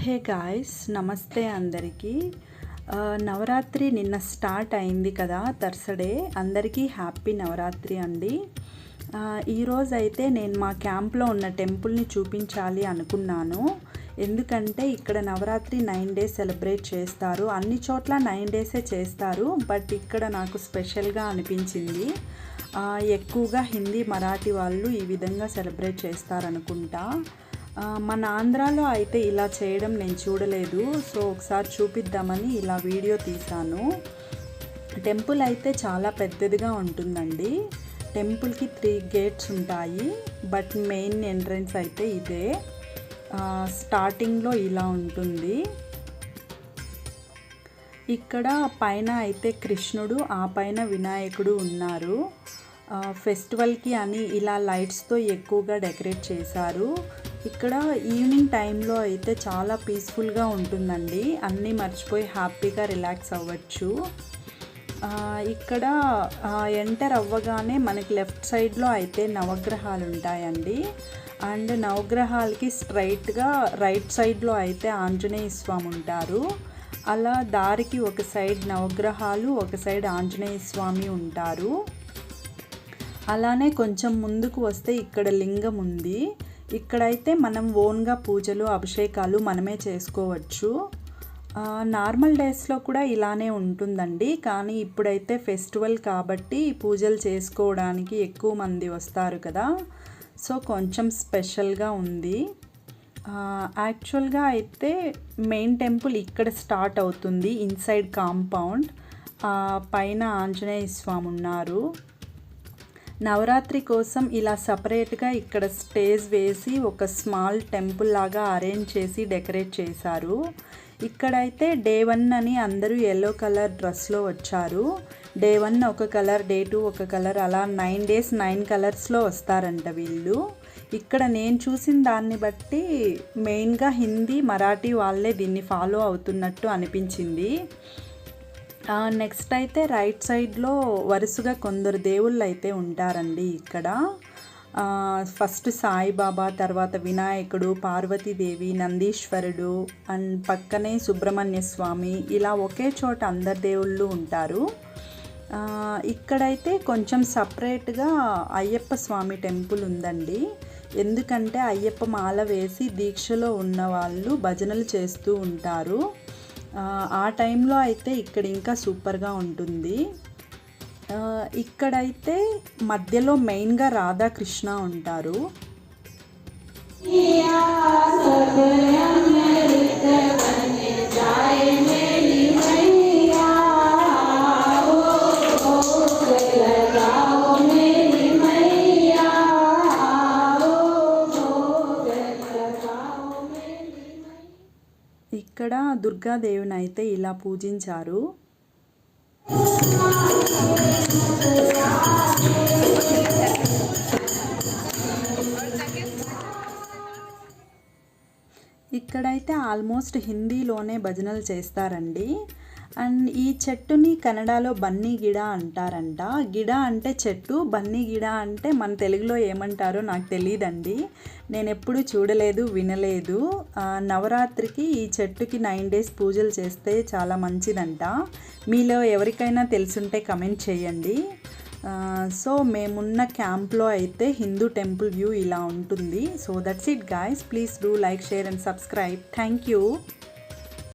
Hey guys, నమస్తే అందరికీ. నవరాత్రి నిన్న స్టార్ట్ అయింది కదా, థర్స్డే. అందరికీ హ్యాపీ నవరాత్రి అండి. ఈరోజు అయితే నేను మా క్యాంప్లో ఉన్న టెంపుల్ని చూపించాలి అనుకున్నాను. ఎందుకంటే ఇక్కడ నవరాత్రి 9 days సెలబ్రేట్ చేస్తారు. అన్ని చోట్ల 9 days చేస్తారు, బట్ ఇక్కడ నాకు స్పెషల్గా అనిపించింది. ఎక్కువగా హిందీ, మరాఠీ వాళ్ళు ఈ విధంగా సెలబ్రేట్ చేస్తారనుకుంటా. మన ఆంధ్రాలో అయితే ఇలా చేయడం నేను చూడలేదు. సో ఒకసారి చూపిద్దామని ఇలా వీడియో తీశాను. టెంపుల్ అయితే చాలా పెద్దదిగా ఉంటుందండి. టెంపుల్కి 3 gates ఉంటాయి, బట్ మెయిన్ ఎంట్రన్స్ అయితే ఇదే. స్టార్టింగ్లో ఇలా ఉంటుంది. ఇక్కడ పైన అయితే కృష్ణుడు, ఆ పైన వినాయకుడు ఉన్నారు. ఫెస్టివల్కి అని ఇలా లైట్స్తో ఎక్కువగా డెకరేట్ చేశారు. ఇక్కడ ఈవినింగ్ టైంలో అయితే చాలా పీస్ఫుల్గా ఉంటుందండి. అన్నీ మర్చిపోయి హ్యాపీగా రిలాక్స్ అవ్వచ్చు. ఇక్కడ ఎంటర్ అవ్వగానే మనకి లెఫ్ట్ సైడ్లో అయితే నవగ్రహాలు ఉంటాయండి. అండ్ నవగ్రహాలకి స్ట్రైట్గా రైట్ సైడ్లో అయితే ఆంజనేయ స్వామి ఉంటారు. అలా దారికి ఒక సైడ్ నవగ్రహాలు, ఒక సైడ్ ఆంజనేయ స్వామి ఉంటారు. అలానే కొంచెం ముందుకు వస్తే ఇక్కడ లింగం ఉంది. ఇక్కడైతే మనం ఓన్గా పూజలు, అభిషేకాలు మనమే చేసుకోవచ్చు. నార్మల్ డేస్లో కూడా ఇలానే ఉంటుందండి, కానీ ఇప్పుడైతే ఫెస్టివల్ కాబట్టి పూజలు చేసుకోవడానికి ఎక్కువ మంది వస్తారు కదా, సో కొంచెం స్పెషల్గా ఉంది. యాక్చువల్గా అయితే మెయిన్ టెంపుల్ ఇక్కడ స్టార్ట్ అవుతుంది, ఇన్సైడ్ కాంపౌండ్. పైన ఆంజనేయ స్వామి ఉన్నారు. నవరాత్రి కోసం ఇలా సపరేట్గా ఇక్కడ స్టేజ్ వేసి ఒక స్మాల్ టెంపుల్ లాగా అరేంజ్ చేసి డెకరేట్ చేశారు. ఇక్కడైతే డే 1 అని అందరూ ఎల్లో కలర్ డ్రెస్లో వచ్చారు. డే 1 ఒక కలర్, డే 2 ఒక కలర్, అలా 9 days 9 colorsలో వస్తారంట వీళ్ళు. ఇక్కడ నేను చూసిన దాన్ని బట్టి మెయిన్గా హిందీ, మరాఠీ వాళ్ళే దీన్ని ఫాలో అవుతున్నట్టు అనిపించింది. నెక్స్ట్ అయితే రైట్ సైడ్లో వరుసగా కొందరు దేవుళ్ళు అయితే ఉంటారండి ఇక్కడ. ఫస్ట్ సాయిబాబా, తర్వాత వినాయకుడు, పార్వతీదేవి, నందీశ్వరుడు, అండ్ పక్కనే సుబ్రహ్మణ్య స్వామి, ఇలా ఒకే చోట అందరు దేవుళ్ళు ఉంటారు. ఇక్కడైతే కొంచెం సపరేట్గా అయ్యప్ప స్వామి టెంపుల్ ఉందండి. ఎందుకంటే అయ్యప్ప మాల వేసి దీక్షలో ఉన్న వాళ్ళు భజనలు చేస్తూ ఉంటారు. ఆ టైంలో అయితే ఇక్కడ ఇంకా సూపర్గా ఉంటుంది. ఇక్కడైతే మధ్యలో మెయిన్గా రాధాకృష్ణ ఉంటారు. ఇక్కడ దుర్గాదేవిని అయితే ఇలా పూజించారు. ఇక్కడైతే ఆల్మోస్ట్ హిందీలోనే భజనలు చేస్తారండి. అండ్ ఈ చెట్టుని కన్నడలో బన్నీ గిడ అంటారంట. గిడ అంటే చెట్టు, బన్నీ గిడ అంటే మన తెలుగులో ఏమంటారో నాకు తెలియదండి. నేను ఎప్పుడూ చూడలేదు, వినలేదు. నవరాత్రికి ఈ చెట్టుకి 9 days పూజలు చేస్తే చాలా మంచిదంట. మీలో ఎవరికైనా తెలుసుంటే కమెంట్ చేయండి. సో మేమున్న క్యాంప్లో అయితే హిందూ టెంపుల్ వ్యూ ఇలా ఉంటుంది. So that's it guys. Please do like, share and subscribe. Thank you.